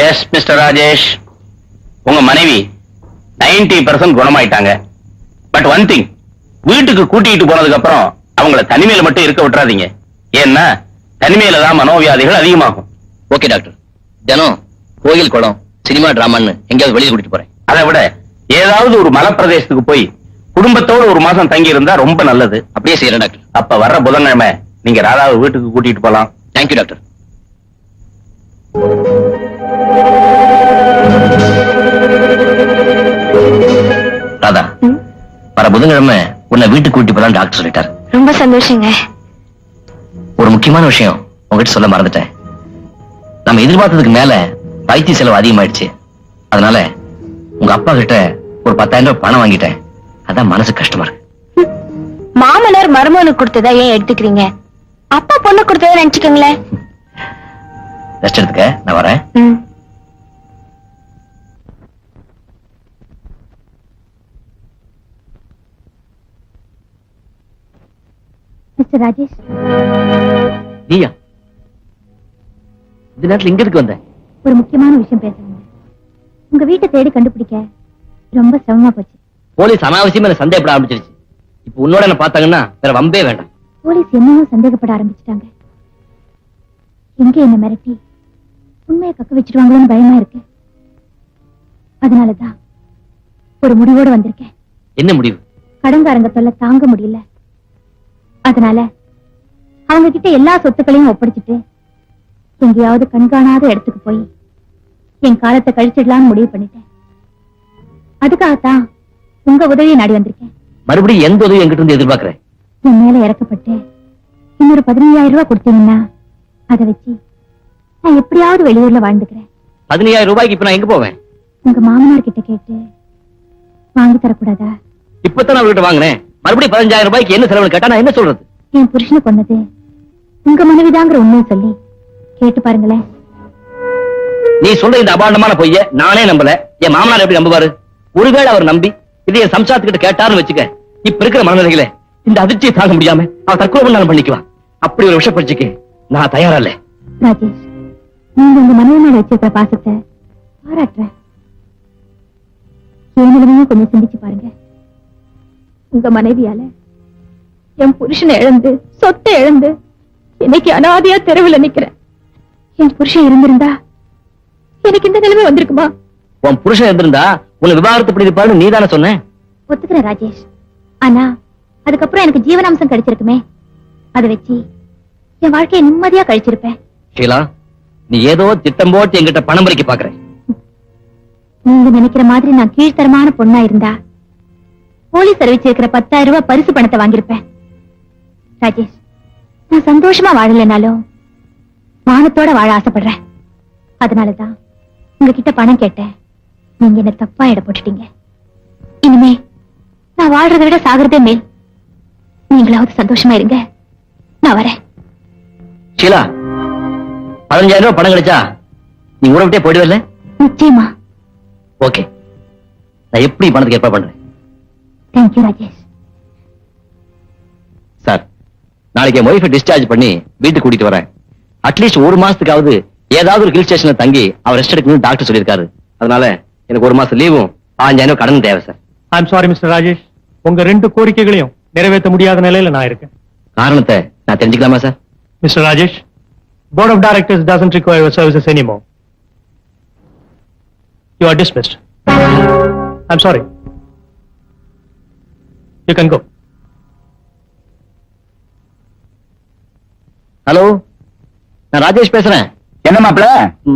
S mister Rajesh, உங்க மனைவி 90% குணமாயிட்டாங்க. But one thing, வீட்டுக்கு கூட்டிட்டு போனதுக்கு அப்புறம் அவங்கள தனிமையில மட்டும் இருக்க விட்டுறாதீங்க. ஏன்னா தனிமையில தான் மனோவியாதிகள் அதிகமாகும். ஓகே டாக்டர், தினம் கோயில் குளம் சினிமா டிராமான்னு எங்கேயாவது வெளியே கூட்டிட்டு போறேன். அதை விட ஏதாவது ஒரு மலைப்பிரதேசத்துக்கு போய் குடும்பத்தோட ஒரு மாசம் தங்கி இருந்தா ரொம்ப நல்லது. அப்படியே செய்யறேன் டாக்டர். அப்ப வர்ற புதன்கிழமை நீங்க ராதாவை வீட்டுக்கு கூட்டிட்டு போலாம். Thank you doctor. ராதா, வர புதன்கிழமை உன்னை வீட்டுக்கு கூட்டி போலாம் டாக்டர் சொல்லிட்டாரு. ரொம்ப சந்தோஷங்க. ஒரு முக்கியமான விஷயம் உங்ககிட்ட சொல்ல மறந்துட்டேன். நம்ம எதிர்பார்த்ததுக்கு மேல வைத்திய செலவு அதிகமாயிடுச்சு. அதனால உங்க அப்பா கிட்ட ஒரு 10,000 ரூபாய் பணம் வாங்கிட்டேன். அதான் மனசு கஷ்டமா இருக்கு. மாமனார் மருமகனுக்கு கொடுத்ததா ஏன் எடுத்துக்கிறீங்க? அப்பா பொண்ணு கொடுத்ததா நினைச்சுக்கோங்களேன். ரெஸ்ட் எடுத்துக்க, நான் வரேன். மிஸ்டர் ராஜேஷ். நீயா இந்த நேரத்துல இங்க இருக்கு வந்த? ஒரு முக்கியமான விஷயம் பேசுறேன். உங்க வீட்டை தேடி கண்டுபிடிக்க ரொம்ப சிரமமா போச்சு. போலீஸ் அனாவசியமா என்ன சந்தேகப்பட ஆரம்பிச்சிருச்சு. இப்ப உன்னோட என்ன பார்த்தாங்கன்னா வேற வம்பே வேண்டாம். போலீஸ் என்னையும் சந்தேகப்பட ஆரம்பிச்சிட்டாங்க. எங்க என்ன மிரட்டி உண்மையை கக்க வச்சிருவாங்களோன்னு பயமா இருக்கு. அதனாலதான் ஒரு முடிவோட வந்திருக்கேன். என்ன முடிவு? கடன்காரங்க தொல்லை தாங்க முடியல. அதனால அவங்க கிட்ட எல்லா சொத்துக்களையும் ஒப்படைச்சிட்டு எங்கேயாவது கண்காணாத இடத்துக்கு போய் என் காலத்தை கழிச்சிடலாம்னு முடிவு பண்ணிட்டேன். அதுக்காகத்தான் உங்க உதவியை நாடி வந்திருக்கேன். மறுபடியும் எந்த உதவி என்கிட்ட இருந்து எதிர்பார்க்கிறேன்? என் மேல இறக்கப்பட்டு இன்னொரு 15,000 ரூபாய் கொடுத்தீங்கன்னா அதை வச்சு நான் எப்படியாவது வெளியூர்ல வாழ்ந்துக்கிறேன். 15,000 ரூபாய்க்கு இப்ப நான் எங்க போவேன்? உங்க மாமனார் கிட்ட கேட்டு வாங்கி தரக்கூடாதா? இப்பதான் அவர்கிட்ட வாங்கினேன். மறுபடியும் 15,000 ரூபாய்க்கு என்ன செலவு கேட்டா நான் என்ன சொல்றது? என் புருஷனை கொன்னது உங்க மனைவிதாங்கிற உண்மையை சொல்லி கேட்டு பாருங்களேன். நீ சொல்ற இந்த அபாண்டமான பொய்ய நானே நம்பல. என் மாமனார் எப்படி நம்புவாரு? ஒருவேளை அவர் நம்பி இதை என் சம்சாரத்துக்கிட்ட கேட்டாருன்னு வச்சுக்க, இப்ப இருக்கிற மனநிலையில இந்த அதிர்ச்சியை தாங்க முடியாம அவர் தற்கொலை பண்ணாலும் பண்ணிக்குவான். அப்படி ஒரு விஷயம் படிச்சுக்க நான் தயாரா இல்ல. ராஜேஷ், நீங்க உங்க மனைவி மேல வச்சிருக்கிற பாசத்தை பாராட்டுறேன். என் நிலைமையும் கொஞ்சம் சிந்திச்சு பாருங்க. உங்க மனைவியால என் புருஷனை இழந்து சொத்தை இழந்து இன்னைக்கு அனாதையா தெருவில் நிக்கிறேன். என் புருஷன் இருந்திருந்தா எனக்கு இந்த நிலைமை வந்திருக்குமா? உன் புருஷன் இருந்திருந்தா உன்னை விவாகரத்து பண்ணிருப்பாருன்னு நீ தானே சொன்ன. ஒத்துக்கிறேன் ராஜேஷ். ஆனா அதுக்கப்புறம் எனக்கு ஜீவனாம்சம் கிடைச்சிருக்குமே. அதை வச்சு என் வாழ்க்கையை நிம்மதியா கழிச்சிருப்பேன். ஷீலா, நீ ஏதோ திட்டம் போட்டு என்கிட்ட பணம் பறிக்க பாக்குறேன். நீங்க நினைக்கிற மாதிரி நான் கீழ்த்தரமான பொண்ணா இருந்தா போலீஸ் அறிவிச்சிருக்கிற 10,000 ரூபாய் பரிசு பணத்தை வாங்கியிருப்பேன். ராஜேஷ், நான் சந்தோஷமா வாழலைனாலும் மானத்தோட வாழ ஆசைப்படுறேன். அதனாலதான் உங்ககிட்ட பணம் கேட்டேன். நீங்க என்ன தப்பா இட போட்டுட்டீங்க. இனிமே நான் வாழ்றதை விட சாகிறதே மேல். நீங்களாவது சந்தோஷமா இருங்க. நான் வரேன். ஷீலா, 15,000 ரூபாய் பணம் கிடைச்சா நீ ஊரை விட்டே போயிடுவல்ல? நிச்சயமா. ஓகே, நான் எப்படி பணத்துக்கு ஏற்பாடு பண்றேன். தேங்க்யூ ராஜேஷ். சார், நாளைக்கு என் ஒய்ஃபை டிஸ்சார்ஜ் பண்ணி வீட்டுக்கு கூட்டிட்டு வரேன். அட்லீஸ்ட் ஒரு மாசத்துக்காவது ஏதாவது ஒரு ஹில் ஸ்டேஷன்ல தங்கி அவர் ரெஸ்ட் எடுக்கணும்னு டாக்டர் சொல்லியிருக்காரு. அதனால எனக்கு ஒரு மாசம் லீவும் 5,000 கடன் தேவை sir. I am sorry mister Rajesh, உங்க 2 கோரிக்கைகளையும் நிறைவேற்ற முடியாத நிலையில நான் இருக்கேன். காரணத்தை நான் தெரிஞ்சுக்கலாமா sir? Mister Rajesh, board of directors doesn't require your services anymore. You are dismissed. I'm sorry. You can go. Hello, நான் ராஜேஷ் பேசுறேன். என்ன மாப்பிள,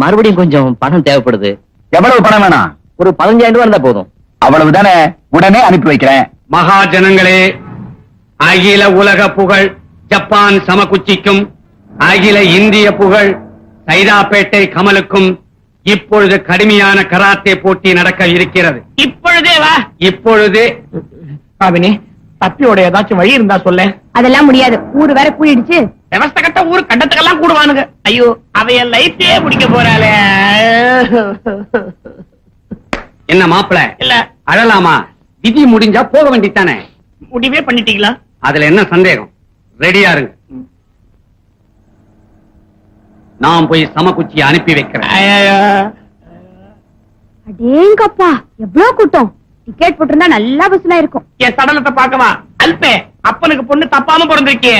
மறுபடியும் கொஞ்சம் பணம் தேவைப்படுது. எவ்வளவு பணம் வேணும்? ஒரு 15,000 ரூபாய் இருந்தா போதும். அவ்வளவுதானே, உடனே அனுப்பி வைக்கிறேன். மகாஜனங்களே, அகில உலக புகழ் ஜப்பான் சமகுச்சிக்கும் அகில இந்திய புகழ் சைதாப்பேட்டை கமலுக்கும் இப்பொழுது கடுமையான கராத்தே போட்டி நடக்க இருக்கிறது. இப்பொழுதே வா. இப்பொழுது காவினி, தப்பியோட ஏதாச்சும் வழி இருந்தா சொல்ல. அதெல்லாம் முடியாது. ஊரு வேற கூடிடுச்சு. விவஸ்த கட்ட ஊரு கண்டத்துக்கெல்லாம் கூடுவானுங்க. ஐயோ, அவைய லைஃபே முடிக்க போறாளே. என்ன மாப்பிள, இல்ல அழலாமா? விதி முடிஞ்சா போக வேண்டித்தானே. முடிவே பண்ணிட்டீங்களா? அதுல என்ன சந்தேகம்? ரெடியா இருங்க. நான் போய் சமகுச்சியை அனுப்பி வைக்கிறேன். அடேங்கப்பா எவ்வளவு கூட்டம். டிக்கெட் போட்டிருந்தா நல்லா வசூலா இருக்கும். என் சடலத்தை பார்க்கவா? அல்பே, அப்பனுக்கு பொண்ணு தப்பாம பிறந்திருக்கே.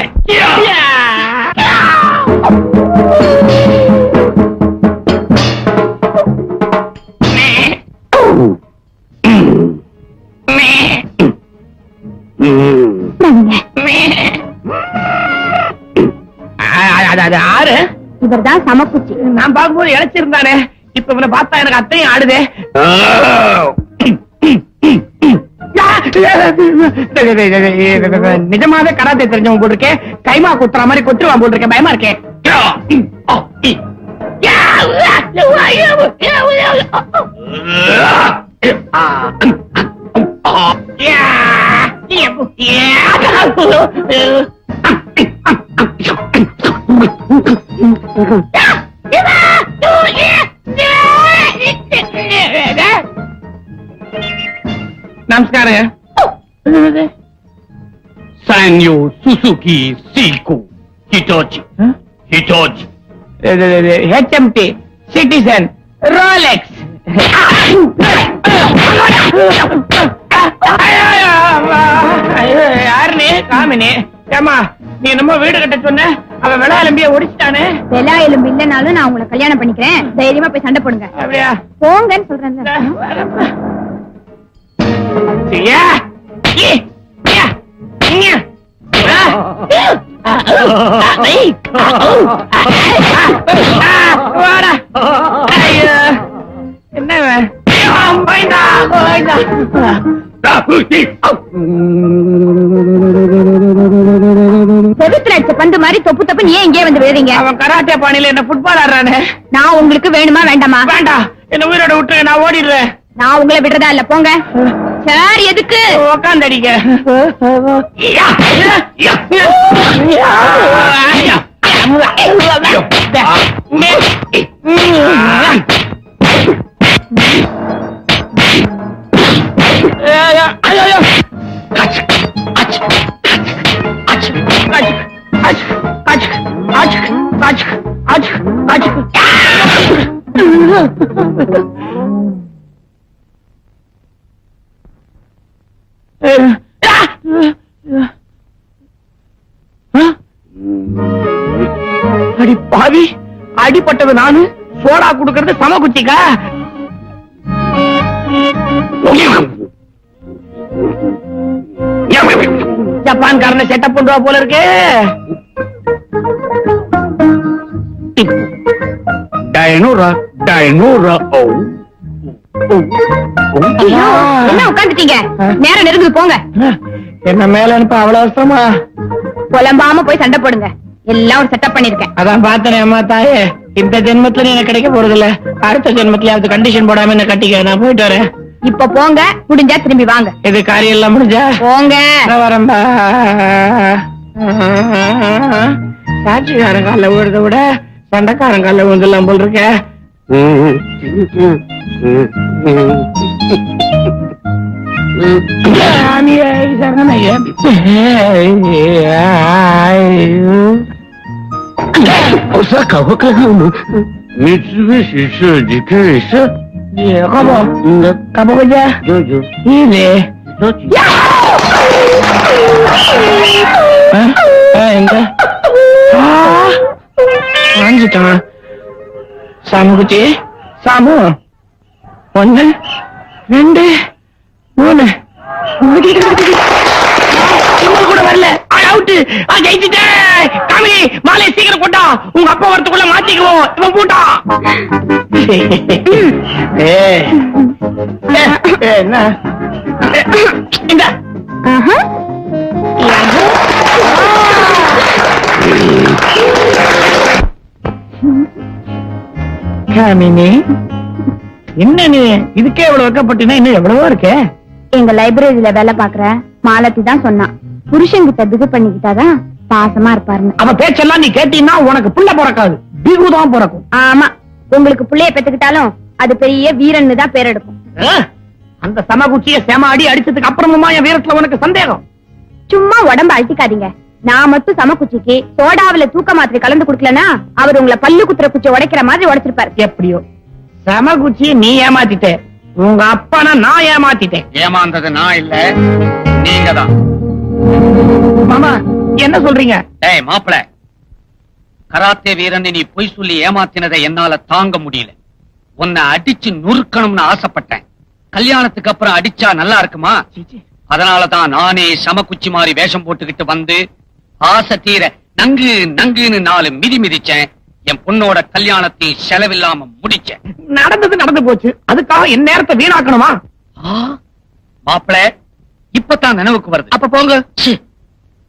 ஆறு இவர்தான் சமக்குச்சி. நான் பார்க்கும்போது இழைச்சிருந்தானே, இப்ப இவனை பார்த்தா எனக்கு அத்தையும் ஆடுதே. நிஜமாவே கராத்தே தெரிஞ்சவன் போட்டிருக்கேன். கைமா குத்துற மாதிரி கொத்துருவான் போட்டிருக்கேன். பயமா இருக்கேன். நமஸ்காரம். Sanyo Suzuki Seiko Hitachi Hitachi HMT Citizen Rolex. யாருனே காமினி? ஏமா நீ என்னமோ வீடு கட்ட சொன்ன, அவன் விழா எலும்பிய ஒடிச்சிட்டானே. வெலா எலும்பு இல்லனாலும் நான் உங்களை கல்யாணம் பண்ணிக்கிறேன். தைரியமா போய் சண்டை போடுங்க. அப்படியா? போங்கன்னு சொல்றேன்ல. என்ன செவுத்துல அடிச்ச பந்து மாதிரி தொப்பு தப்பு நீ இங்கே வந்து விழுறீங்க. அவன் கராத்தே பாணியில என்ன ஃபுட்பால் ஆடுறானே. நான் உங்களுக்கு வேணுமா வேண்டாமா? வேண்டாம், என்ன உயிரோட விட்டுரு, நான் ஓடிடுறேன். நான் உங்களை விடுறதா இல்ல, போங்க. சார் எதுக்கு உக்காந்து அடிக்க? அடி பாவி, அடிப்பட்டது நானு, சோடா குடுக்கறது சமகுச்சிக்கா? ஜப்பான்காரனை செட்டப் பண்றா போல இருக்கு. டைனோரா டைனோரா ஓ ஐயோ, என்ன உட்காந்துட்டீங்க? நேரம் நெருங்குது, போங்க. என்ன மேல அனுப்ப அவ்வளவு அவசரமா? புலம்பாம போய் சண்டை போடுங்க. எல்லாம் ஒரு செட்டப் பண்ணிருக்கேன். அதான் பார்த்தேன் அம்மா தாயே, இந்த ஜென்மத்துல எனக்கு கிடைக்க போறது இல்ல. அடுத்த ஜென்மத்திலயாவது கண்டிஷன் போடாம என்ன கட்டிக்க. நான் போயிட்டு வரேன். இப்ப போங்க, முடிஞ்சா திரும்பி வாங்க. இது காரியம் எல்லாம் முடிஞ்சா போங்க. நான் வரேன்பா. சாட்சிக்காரன் கால விழுறத விட சண்டைக்காரன் கால விழுந்துலாம் போல் இருக்க. Mitsubishi Suzuki Kesa. Kamu, kamu kerja? Ini. Enggak. Lanjutkan. Samu kuci, samu. One, ரெண்டு, மூணு. கூட வரல. அவுட். ஜெயிச்சிட்டேன். காமினி, மாலை சீக்கிரம் போட்டா. உங்க அப்பா வரதுக்குள்ள மாத்திக்குவோம். இவன் போட்டா. என்ன? இந்த. காமினி, என்ன நீ இதுக்கே எவ்வளவு வைக்கப்பட்டினா இன்னும் எவ்வளவோ இருக்கே. எங்க லைப்ரரியில வேலை பாக்குற மாலத்தி தான் சொன்னான், புருஷன்கிட்ட பிகு பண்ணிக்கிட்டாதான் பாசமா இருப்பாருன்னு. அவ பேச்செல்லாம் நீ கேட்டீங்கன்னா உனக்கு புள்ள பிறக்காது, பிகுதான் பிறக்கும். ஆமா, உங்களுக்கு புள்ளைய பெத்துக்கிட்டாலும் அது பெரிய வீரன்னு தான் பேர் எடுக்கும். அந்த சமகுச்சிய சேமாடி அடிச்சதுக்கு அப்புறமா என் வீரத்துல உனக்கு சந்தேகம்? சும்மா உடம்ப அழுத்திக்காதீங்க. நான் மட்டும் சமக்குச்சிக்கு சோடாவில தூக்க மாத்திரை கலந்து குடுக்கலனா அவர் உங்களை பல்லு குத்துற குச்சி உடைக்கிற மாதிரி உடைச்சிருப்பாரு. எப்படியோ சமகுச்சிய நீ ஏமாத்திட்ட, உங்க அப்பனை நான் ஏமாத்திட்டேன். ஏமாந்தது நான் இல்ல, நீங்க தான். மாமா என்ன சொல்றீங்க? டேய் மாப்பிள, கராத்தே வீரன் நீ பொய் சொல்லி ஏமாத்தினதை என்னால தாங்க முடியல. உன்னை அடிச்சு நுறுக்கணும்னு ஆசைப்பட்டேன். கல்யாணத்துக்கு அப்புறம் அடிச்சா நல்லா இருக்குமா? அதனாலதான் நானே சமக்குச்சி மாதிரி வேஷம் போட்டுக்கிட்டு வந்து ஆசை தீர நங்கு நங்குன்னு 4 மிதி மிதிச்சேன். என் பொண்ணோட கல்யாணத்தை செலவில்லாம முடிச்சேன். நடந்தது நடந்து போச்சு, அதுக்காக என் நேரத்தை வீணாக்கணுமா? மாப்பிள இப்பதான் நினைவுக்கு வருது. அப்ப போங்க. ச்சீ,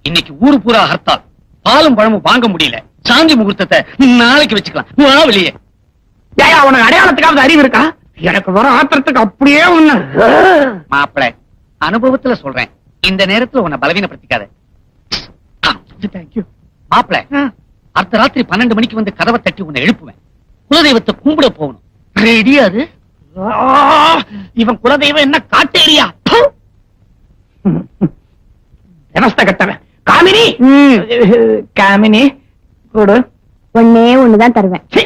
இன்னைக்கு ஊரு பூரா ஹர்த்தால், பாலும் பழமும் வாங்க முடியல. சாந்தி முகூர்த்தத்தை நாளைக்கு வச்சுக்கலாம். வா வெளியே. ஏயா உனக்கு அடையாளத்துக்காவது அறிவு இருக்கா? எனக்கு வர ஆத்திரத்துக்கு அப்படியே ஒண்ணு. மாப்பிள அனுபவத்துல சொல்றேன், இந்த நேரத்துல உன்னை பலவீனப்படுத்திக்காத. மாப்பிள அர்த்தராத்திரி 12 மணிக்கு வந்து கதவை தட்டி உன்னை எழுப்புவேன். குலதெய்வத்தை கும்பிட போகணும். ரெடியா? அது இவன் குலதெய்வம் என்ன காட்டேரியா? விவஸ்தை கட்டவன். காமினி, காமினி கொடு. ஒன்னே ஒண்ணுதான் தருவேன். சீ,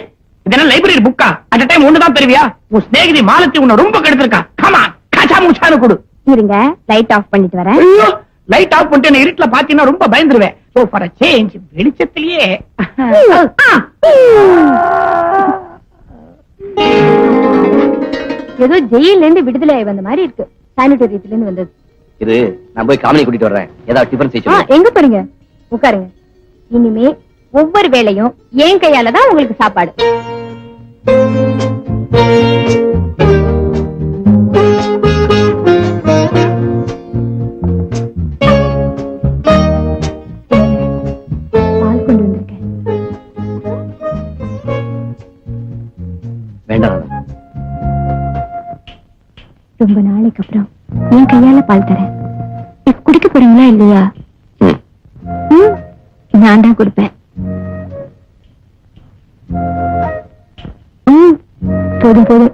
இதெல்லாம் லைப்ரரி புக்கா? அட் டைம் ஒண்ணுதான் தருவியா? உன் சிநேகிதி மாலத்தி உன்னை ரொம்ப கெடுத்திருக்கா. கமா காச்சா மூச்சானு கொடு. இருங்க, லைட் ஆஃப் பண்ணிட்டு வரேன். ஐயோ, லைட் ஆஃப் பண்ணிட்டு என்ன இருட்டுல பாத்தீங்கன்னா ரொம்ப பயந்துருவேன். சோ ஃபார் a change வெளிச்சத்திலேயே. ஏதோ ஜெயில இருந்து விடுதலை வந்த மாதிரி இருக்கு. சானிட்டோரியத்துல இருந்து வந்தது. இது நான் போய் காமெடி கூட்டிட்டு வர்றேன். ஏதாவது டிஃபன் செய்ய எங்க போறீங்க? உட்காருங்க. இனிமே ஒவ்வொரு வேளையும் என் கையால தான் உங்களுக்கு சாப்பாடு. பால் கொண்டு வந்திருக்கேன். வேண்டாம். ரொம்ப நாளைக்கு அப்புறம் என் கையால பால் தரேன். இப்ப குடிக்க போறீங்களா இல்லையா? நான் தான் கொடுப்பேன். போதும் போதும்,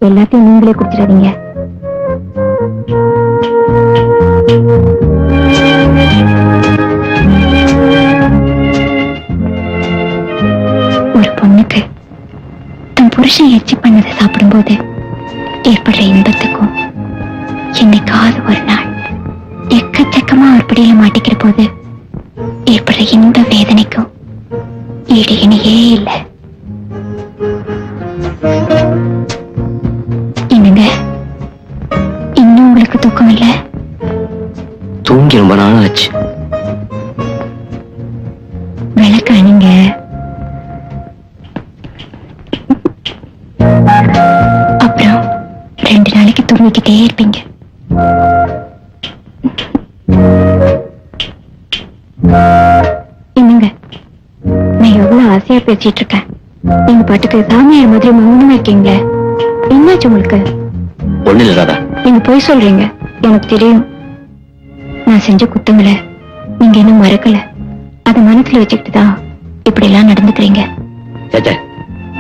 எல்லாத்தையும் நீங்களே குடிச்சிடாதீங்க. ஒரு பொண்ணுக்கு தன் புருஷன் எச்சி பண்ணதை சாப்பிடும்போது ஏற்படுற இன்பத்துக்கும் என்னைக்காவது ஒரு நாள் எக்கச்சக்கமா ஒரு பிடியில மாட்டிக்கிற போது ஏற்படுற இந்த வேதனைக்கும் ஈடு இணையே இல்லை. என்னங்க, இன்னும் உங்களுக்கு தூக்கம் இல்ல? தூங்கி ரொம்ப நாள் ஆச்சு. விளக்கு அணிங்க. அப்புறம் 2 நாளைக்கு தூங்கிக்கிட்டே இருப்பீங்க. என்னங்க, நான் எவ்வளவு ஆசையா பேசிட்டு இருக்கேன். நீங்க பாட்டுக்கு சாமியார் மாதிரி மௌனமா இருக்கீங்களே, என்னாச்சு உங்களுக்கு? ஒண்ணு இல்ல ராதா. நீங்க போய் சொல்றீங்க, எனக்கு தெரியும். நான் செஞ்ச குத்தங்களை நீங்க இன்னும் மறக்கல. அத மனசுல வச்சுக்கிட்டு தான் இப்படி எல்லாம் நடந்துக்கிறீங்க. சேச்சே,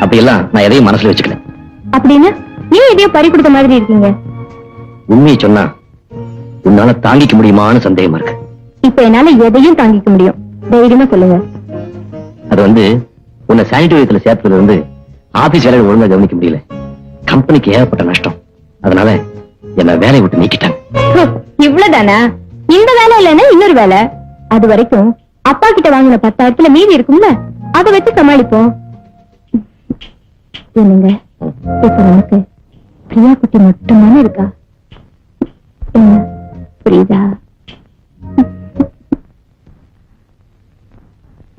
அப்படியெல்லாம் நான் எதையும் மனசுல வச்சுக்கல. அப்படின்னு ஏன் எதையோ பறி கொடுத்த மாதிரி இருக்கீங்க? உண்மையை சொன்னா உன்னால தாங்கிக்க முடியுமான்னு சந்தேகமா இருக்கு. இப்ப என்னால எதையும் தாங்கிக்க முடியும். தைரியமா சொல்லுங்க. அது வந்து உன்னை சானிட்டோரியத்துல சேர்த்ததுல இருந்து ஆபீஸ் வேலையை ஒழுங்கா கவனிக்க முடியல. கம்பெனிக்கு ஏகப்பட்ட நஷ்டம். அதனால என்ன வேலையை விட்டு நீக்கிட்டாங்க. இவ்வளவுதானா? இந்த வேலை இல்லைன்னா இன்னொரு வேலை. அது வரைக்கும் அப்பா கிட்ட வாங்கின 10,000 மீதி இருக்கும்ல, அதை வச்சு சமாளிப்போம். என்னங்க, இப்ப நமக்கு பிரியா குட்டி மட்டும்தானே இருக்கா? என்ன புரியுதா?